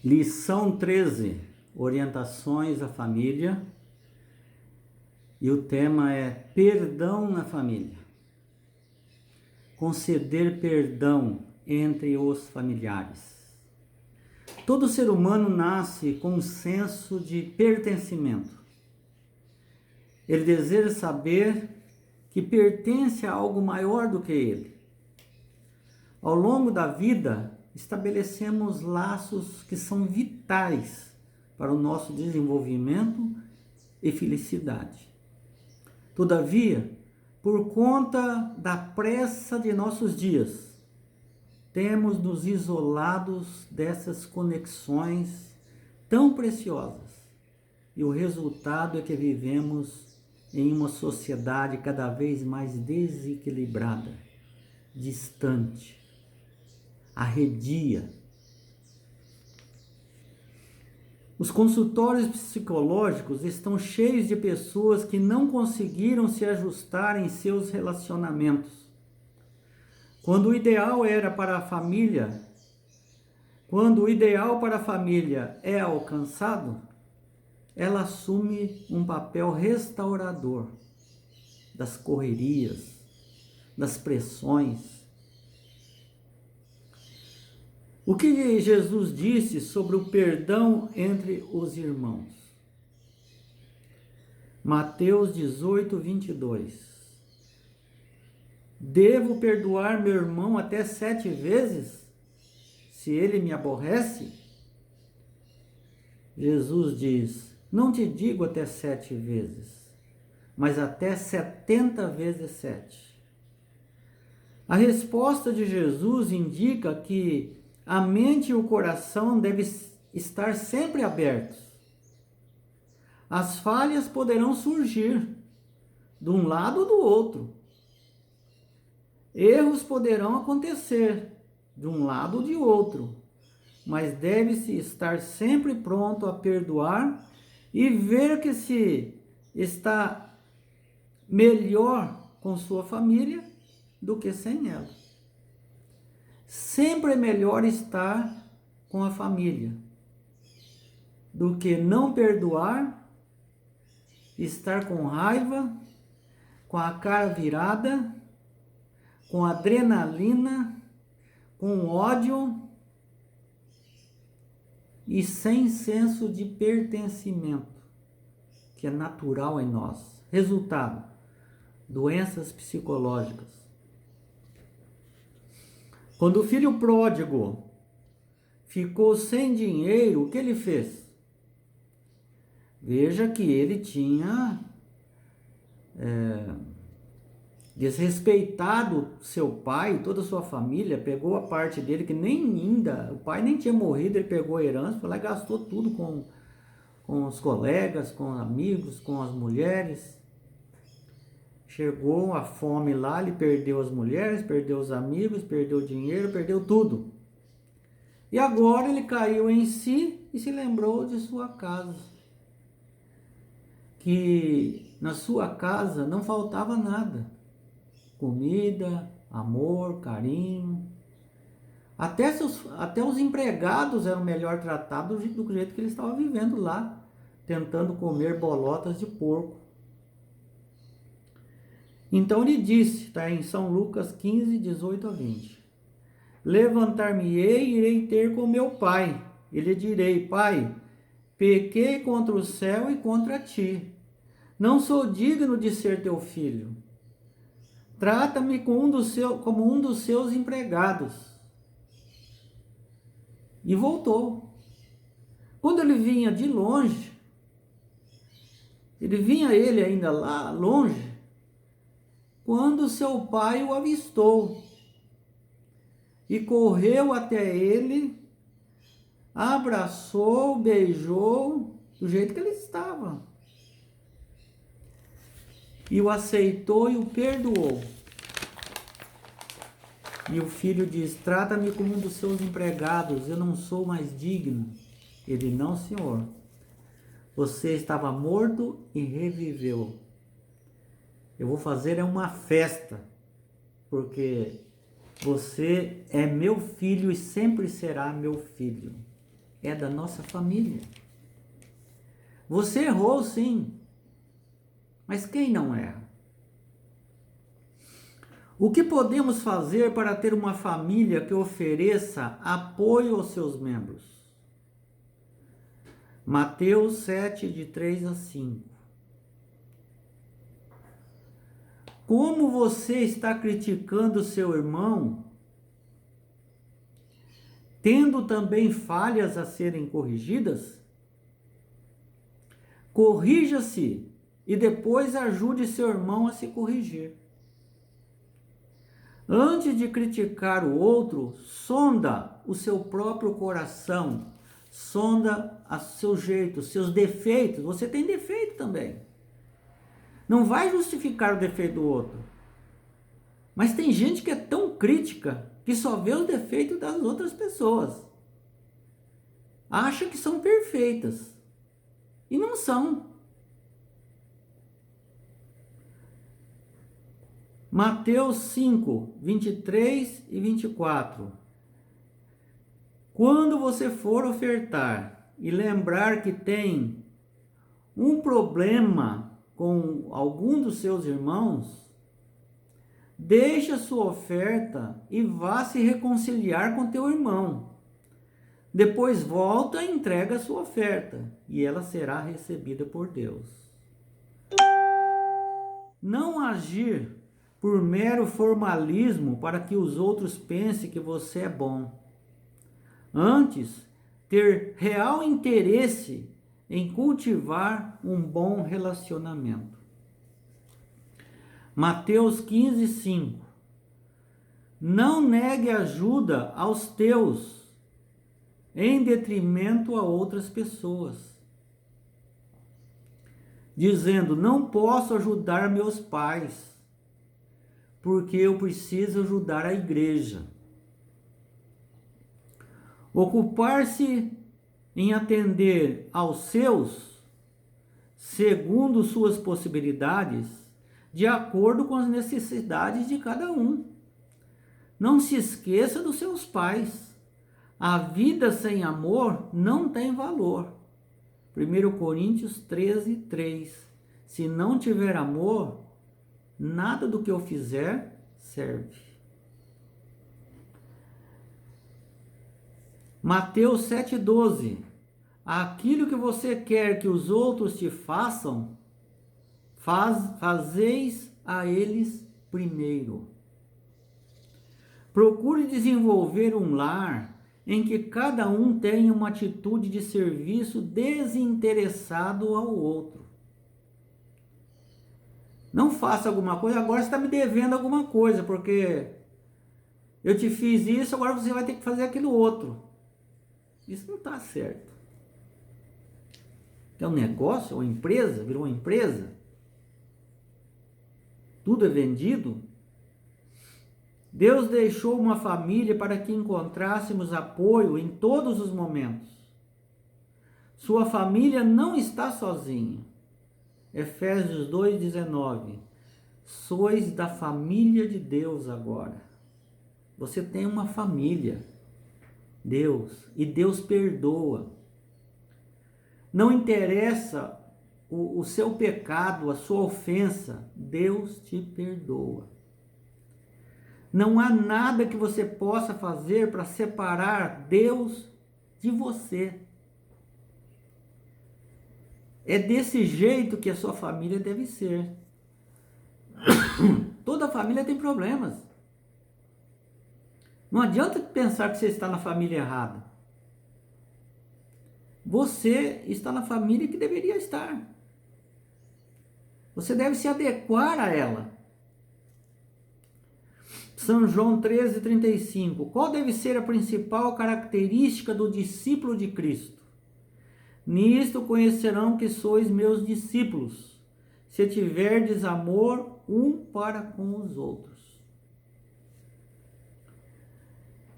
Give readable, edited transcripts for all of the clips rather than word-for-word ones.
Lição 13, orientações à família, e o tema é perdão na família. Conceder perdão entre os familiares. Todo ser humano nasce com um senso de pertencimento. Ele deseja saber que pertence a algo maior do que ele. Ao longo da vida, estabelecemos laços que são vitais para o nosso desenvolvimento e felicidade. Todavia, por conta da pressa de nossos dias, temos nos isolados dessas conexões tão preciosas. E o resultado é que vivemos em uma sociedade cada vez mais desequilibrada, distante, arredia. Os consultórios psicológicos estão cheios de pessoas que não conseguiram se ajustar em seus relacionamentos. Quando o ideal para a família é alcançado, ela assume um papel restaurador das correrias, das pressões. O que Jesus disse sobre o perdão entre os irmãos? Mateus 18, 22. Devo perdoar meu irmão até 7 vezes, se ele me aborrece? Jesus diz, não te digo até 7 vezes, mas até 70 vezes 7. A resposta de Jesus indica que a mente e o coração devem estar sempre abertos. As falhas poderão surgir de um lado ou do outro. Erros poderão acontecer de um lado ou de outro, mas deve-se estar sempre pronto a perdoar e ver que se está melhor com sua família do que sem ela. Sempre é melhor estar com a família do que não perdoar, estar com raiva, com a cara virada, com adrenalina, com ódio e sem senso de pertencimento, que é natural em nós. Resultado: doenças psicológicas. Quando o filho pródigo ficou sem dinheiro, o que ele fez? Veja que ele tinha desrespeitado seu pai, toda a sua família, pegou a parte dele que nem ainda, o pai nem tinha morrido, ele pegou a herança, foi lá e gastou tudo com os colegas, com os amigos, com as mulheres. Chegou a fome lá, ele perdeu as mulheres, perdeu os amigos, perdeu o dinheiro, perdeu tudo. E agora ele caiu em si e se lembrou de sua casa. Que na sua casa não faltava nada. Comida, amor, carinho. Até os empregados eram melhor tratados do jeito que ele estava vivendo lá, tentando comer bolotas de porco. Então ele disse, está em São Lucas 15, 18 a 20. Levantar-me-ei e irei ter com meu pai. E lhe direi, pai, pequei contra o céu e contra ti. Não sou digno de ser teu filho. Trata-me como um dos seus empregados. E voltou. Quando ele vinha de longe, ele ainda lá longe, quando seu pai o avistou e correu até ele, abraçou, beijou, do jeito que ele estava, e o aceitou e o perdoou. E o filho diz, trata-me como um dos seus empregados, eu não sou mais digno. Ele, não, senhor, você estava morto e reviveu. Eu vou fazer uma festa, porque você é meu filho e sempre será meu filho. é da nossa família. Você errou sim, mas quem não erra? O que podemos fazer para ter uma família que ofereça apoio aos seus membros? Mateus 7, de 3 a 5. Como você está criticando seu irmão, tendo também falhas a serem corrigidas? Corrija-se e depois ajude seu irmão a se corrigir. Antes de criticar o outro, sonda o seu próprio coração, sonda o seu jeito, os seus defeitos. Você tem defeito também. Não vai justificar o defeito do outro. Mas tem gente que é tão crítica que só vê os defeitos das outras pessoas. Acha que são perfeitas. E não são. Mateus 5, 23 e 24. Quando você for ofertar e lembrar que tem um problema com algum dos seus irmãos, deixe a sua oferta e vá se reconciliar com teu irmão. Depois volta e entrega a sua oferta, e ela será recebida por Deus. Não agir por mero formalismo para que os outros pensem que você é bom. Antes, ter real interesse em cultivar um bom relacionamento. Mateus 15, 5. Não negue ajuda aos teus, em detrimento a outras pessoas, dizendo: não posso ajudar meus pais, porque eu preciso ajudar a igreja. Ocupar-se em atender aos seus, segundo suas possibilidades, de acordo com as necessidades de cada um. Não se esqueça dos seus pais. A vida sem amor não tem valor. 1 Coríntios 13, 3. Se não tiver amor, nada do que eu fizer serve. Mateus 7, 12. Aquilo que você quer que os outros te façam, fazeis a eles primeiro. Procure desenvolver um lar em que cada um tenha uma atitude de serviço desinteressado ao outro. Não faça alguma coisa, agora você está me devendo alguma coisa, porque eu te fiz isso, agora você vai ter que fazer aquilo outro. Isso não está certo. É um negócio, uma empresa, virou uma empresa. Tudo é vendido. Deus deixou uma família para que encontrássemos apoio em todos os momentos. Sua família não está sozinha. Efésios 2,19. Sois da família de Deus agora. Você tem uma família, Deus, e Deus perdoa. Não interessa o seu pecado, a sua ofensa, Deus te perdoa. Não há nada que você possa fazer para separar Deus de você. É desse jeito que a sua família deve ser. Toda família tem problemas. Não adianta pensar que você está na família errada. Você está na família que deveria estar. Você deve se adequar a ela. São João 13,35. Qual deve ser a principal característica do discípulo de Cristo? Nisto conhecerão que sois meus discípulos, se tiverdes amor um para com os outros.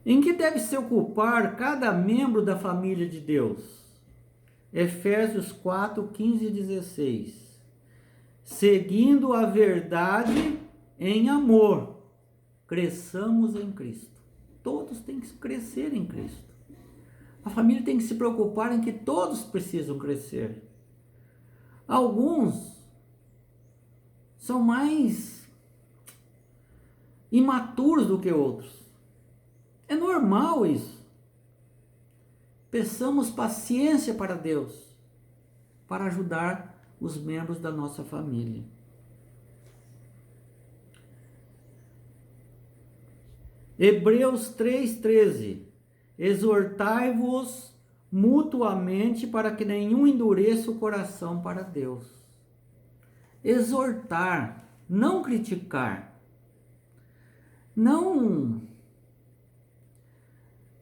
Em que deve se ocupar cada membro da família de Deus? Efésios 4, 15 e 16. Seguindo a verdade em amor, cresçamos em Cristo. Todos têm que crescer em Cristo. A família tem que se preocupar em que todos precisam crescer. Alguns são mais imaturos do que outros. É normal isso. Peçamos paciência para Deus, para ajudar os membros da nossa família. Hebreus 3,13: exortai-vos mutuamente para que nenhum endureça o coração para Deus. Exortar, não criticar, não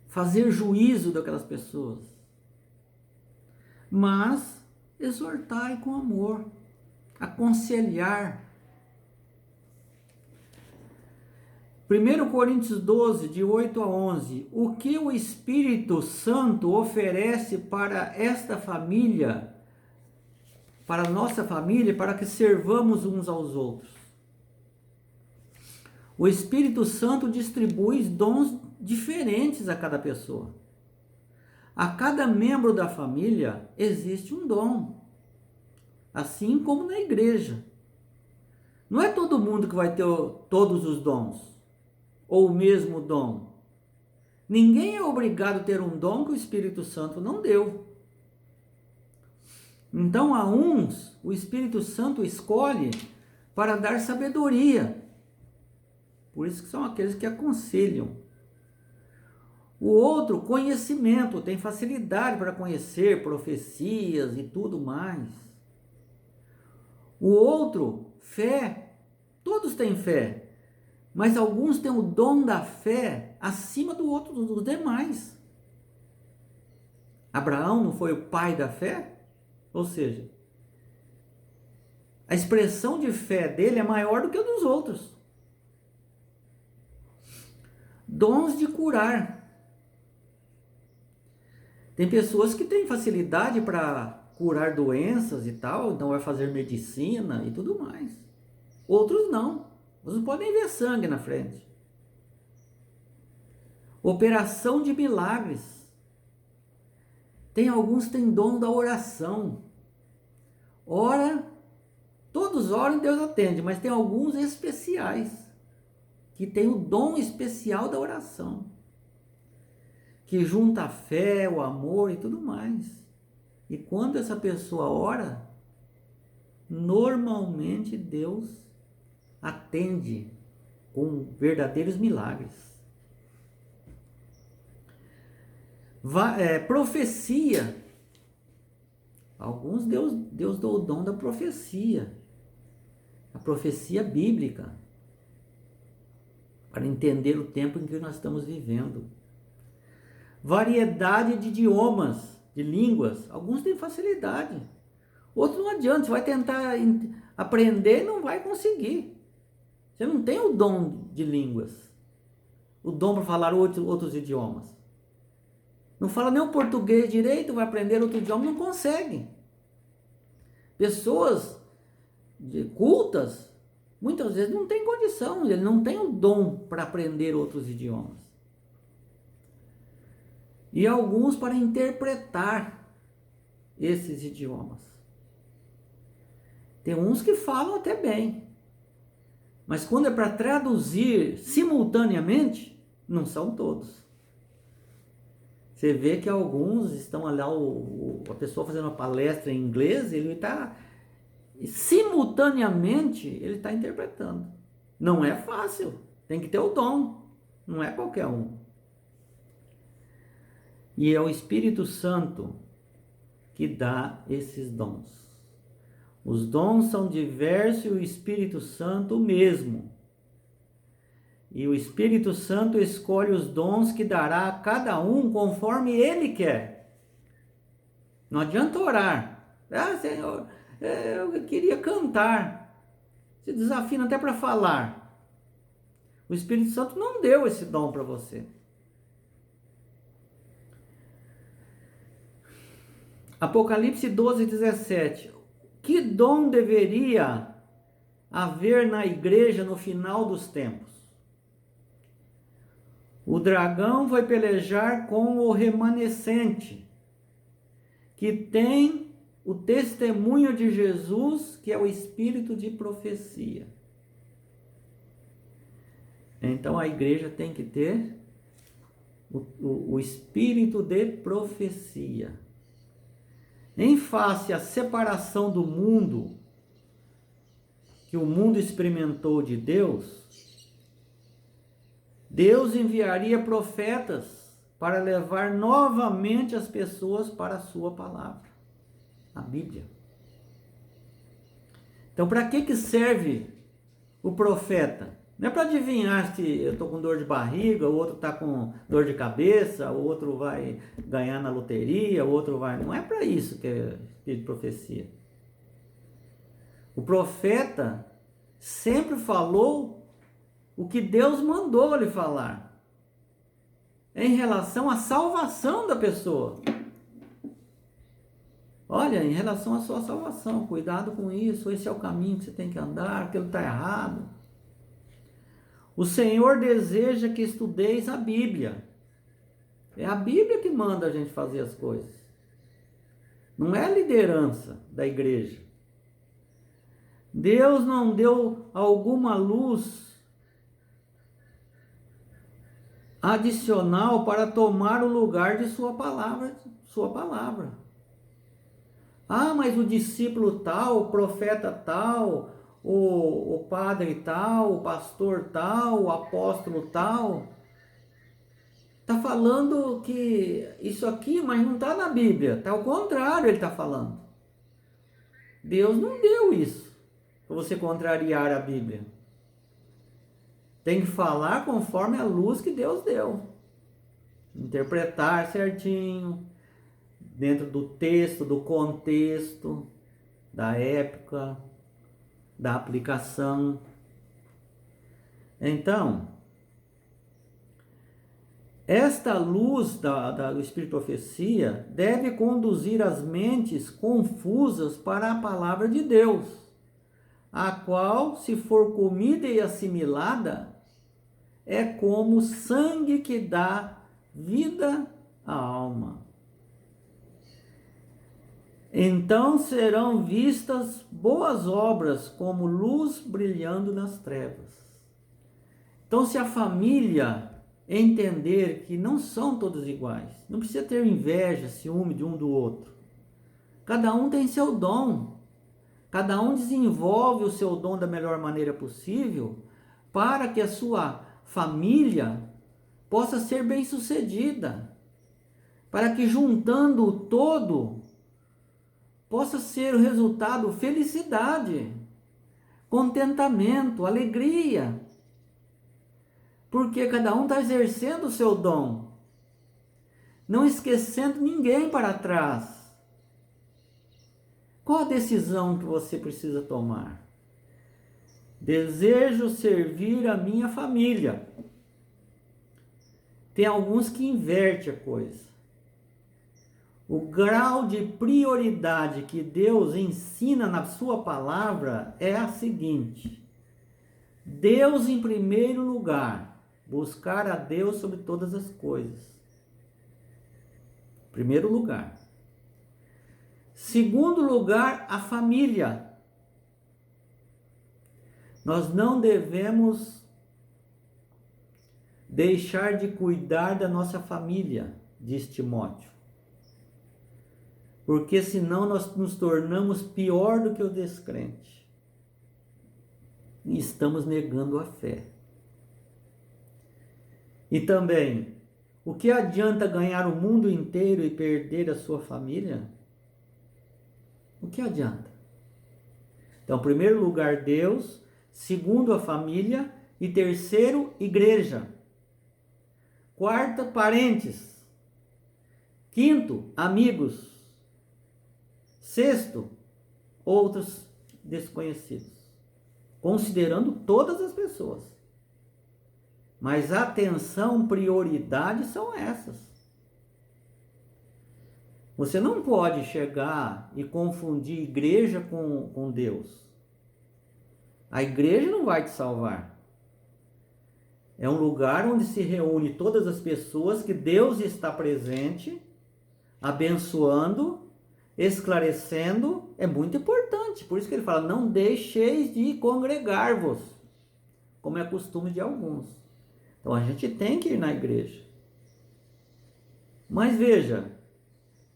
fazer juízo daquelas pessoas, mas exortar com amor, aconselhar. 1 Coríntios 12, de 8 a 11, o que o Espírito Santo oferece para esta família, para a nossa família, para que servamos uns aos outros. O Espírito Santo distribui dons diferentes a cada pessoa. A cada membro da família existe um dom, assim como na igreja. Não é todo mundo que vai ter todos os dons, ou o mesmo dom. Ninguém é obrigado a ter um dom que o Espírito Santo não deu. Então, a uns, o Espírito Santo escolhe para dar sabedoria. Por isso que são aqueles que aconselham. O outro, conhecimento, tem facilidade para conhecer profecias e tudo mais. O outro, fé. Todos têm fé, mas alguns têm o dom da fé acima do outro, dos demais. Abraão não foi o pai da fé? Ou seja, a expressão de fé dele é maior do que a dos outros. Dons de curar. Tem pessoas que têm facilidade para curar doenças e tal, então vai fazer medicina e tudo mais. Outros não. Outros podem ver sangue na frente. Operação de milagres. Tem alguns que têm dom da oração. Ora, todos oram e Deus atende, mas tem alguns especiais que têm o dom especial da oração, que junta a fé, o amor e tudo mais. E quando essa pessoa ora, normalmente Deus atende com verdadeiros milagres. Profecia. Alguns Deus dá o dom da profecia. A profecia bíblica. Para entender o tempo em que nós estamos vivendo. Variedade de idiomas, de línguas. Alguns têm facilidade. Outros não adianta. Você vai tentar aprender e não vai conseguir. Você não tem o dom de línguas. O dom para falar outros idiomas. Não fala nem o português direito, vai aprender outro idioma, não consegue. Pessoas cultas, muitas vezes não têm condição, ele não tem o dom para aprender outros idiomas. E alguns para interpretar esses idiomas. Tem uns que falam até bem, mas quando é para traduzir simultaneamente, não são todos. Você vê que alguns estão lá, a pessoa fazendo uma palestra em inglês, ele está simultaneamente, ele está interpretando. Não é fácil, tem que ter o dom, não é qualquer um. E é o Espírito Santo que dá esses dons. Os dons são diversos e o Espírito Santo o mesmo. E o Espírito Santo escolhe os dons que dará a cada um conforme ele quer. Não adianta orar. Ah, Senhor, eu queria cantar. Se desafina até para falar. O Espírito Santo não deu esse dom para você. Apocalipse 12:17. Que dom deveria haver na igreja no final dos tempos? O dragão foi pelejar com o remanescente, que tem o testemunho de Jesus, que é o espírito de profecia. Então a igreja tem que ter o espírito de profecia. Em face à separação do mundo, que o mundo experimentou de Deus, Deus enviaria profetas para levar novamente as pessoas para a sua palavra, a Bíblia. Então, para que serve o profeta? Não é para adivinhar se eu estou com dor de barriga, o outro está com dor de cabeça, o outro vai ganhar na loteria, o outro vai... Não é para isso que é espírito de profecia. O profeta sempre falou o que Deus mandou ele falar em relação à salvação da pessoa. Olha, em relação à sua salvação, cuidado com isso, esse é o caminho que você tem que andar, aquilo está errado. O Senhor deseja que estudeis a Bíblia. É a Bíblia que manda a gente fazer as coisas. Não é a liderança da igreja. Deus não deu alguma luz adicional para tomar o lugar de sua palavra. Ah, mas o discípulo tal, o profeta tal, o padre tal, o pastor tal, o apóstolo tal, está falando que isso aqui, mas não está na Bíblia, está ao contrário, ele está falando. Deus não deu isso para você contrariar a Bíblia. Tem que falar conforme a luz que Deus deu. Interpretar certinho, dentro do texto, do contexto, da época, da aplicação. Então, esta luz do Espírito de Profecia deve conduzir as mentes confusas para a palavra de Deus, a qual, se for comida e assimilada, é como sangue que dá vida à alma. Então serão vistas boas obras como luz brilhando nas trevas. Então, se a família entender que não são todos iguais, não precisa ter inveja, ciúme de um do outro. Cada um tem seu dom. Cada um desenvolve o seu dom da melhor maneira possível para que a sua família possa ser bem-sucedida, para que juntando o todo possa ser o resultado felicidade, contentamento, alegria, porque cada um está exercendo o seu dom, não esquecendo ninguém para trás. Qual a decisão que você precisa tomar? Desejo servir a minha família. Tem alguns que invertem a coisa. O grau de prioridade que Deus ensina na sua palavra é a seguinte: Deus em primeiro lugar, buscar a Deus sobre todas as coisas. Primeiro lugar. Segundo lugar, a família. Nós não devemos deixar de cuidar da nossa família, diz Timóteo. Porque senão nós nos tornamos pior do que o descrente. E estamos negando a fé. E também, o que adianta ganhar o mundo inteiro e perder a sua família? O que adianta? Então, primeiro lugar, Deus. Segundo, a família. E terceiro, igreja. Quarta, parentes. Quinto, amigos. Sexto, outros desconhecidos. Considerando todas as pessoas. Mas atenção, prioridades são essas. Você não pode chegar e confundir igreja com Deus. A igreja não vai te salvar. É um lugar onde se reúne todas as pessoas que Deus está presente, abençoando, esclarecendo. É muito importante. Por isso que ele fala, não deixeis de congregar-vos, como é costume de alguns. Então a gente tem que ir na igreja. Mas veja,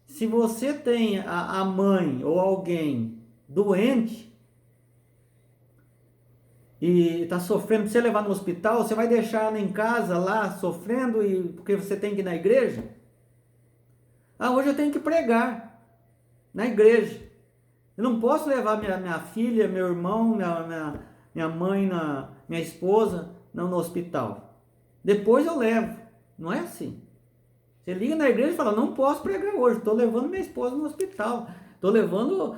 se você tem a mãe ou alguém doente e está sofrendo, precisa levar no hospital, você vai deixar ela em casa lá sofrendo porque você tem que ir na igreja? Ah, hoje eu tenho que pregar na igreja. Eu não posso levar minha filha, meu irmão, minha mãe, minha esposa no hospital. Depois eu levo. Não é assim. Você liga na igreja e fala, não posso pregar hoje, estou levando minha esposa no hospital, estou levando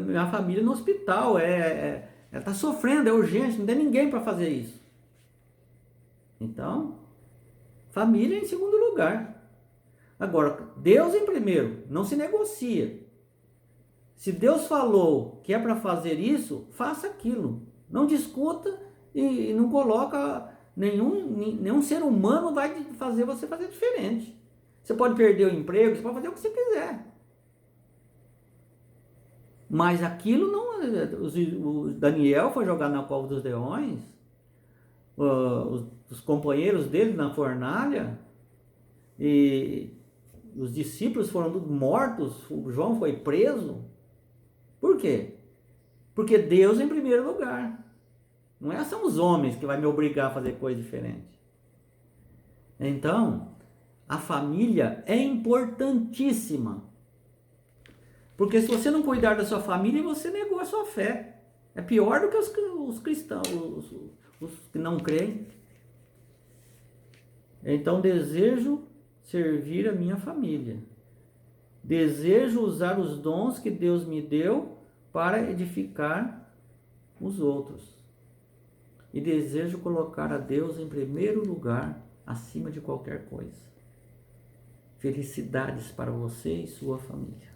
minha família no hospital, ela está sofrendo, é urgente, não tem ninguém para fazer isso. Então, família em segundo lugar. Agora, Deus em primeiro, não se negocia. Se Deus falou que é para fazer isso, faça aquilo. Não discuta e não coloca, nenhum ser humano vai fazer você fazer diferente. Você pode perder o emprego, você pode fazer o que você quiser. Mas aquilo não... O Daniel foi jogado na cova dos leões, os companheiros dele na fornalha, e os discípulos foram todos mortos, o João foi preso. Por quê? Porque Deus em primeiro lugar. Não são os homens que vai me obrigar a fazer coisa diferente. Então, a família é importantíssima. Porque se você não cuidar da sua família, você negou a sua fé. É pior do que os cristãos, os que não creem. Então, desejo servir a minha família. Desejo usar os dons que Deus me deu para edificar os outros. E desejo colocar a Deus em primeiro lugar, acima de qualquer coisa. Felicidades para você e sua família.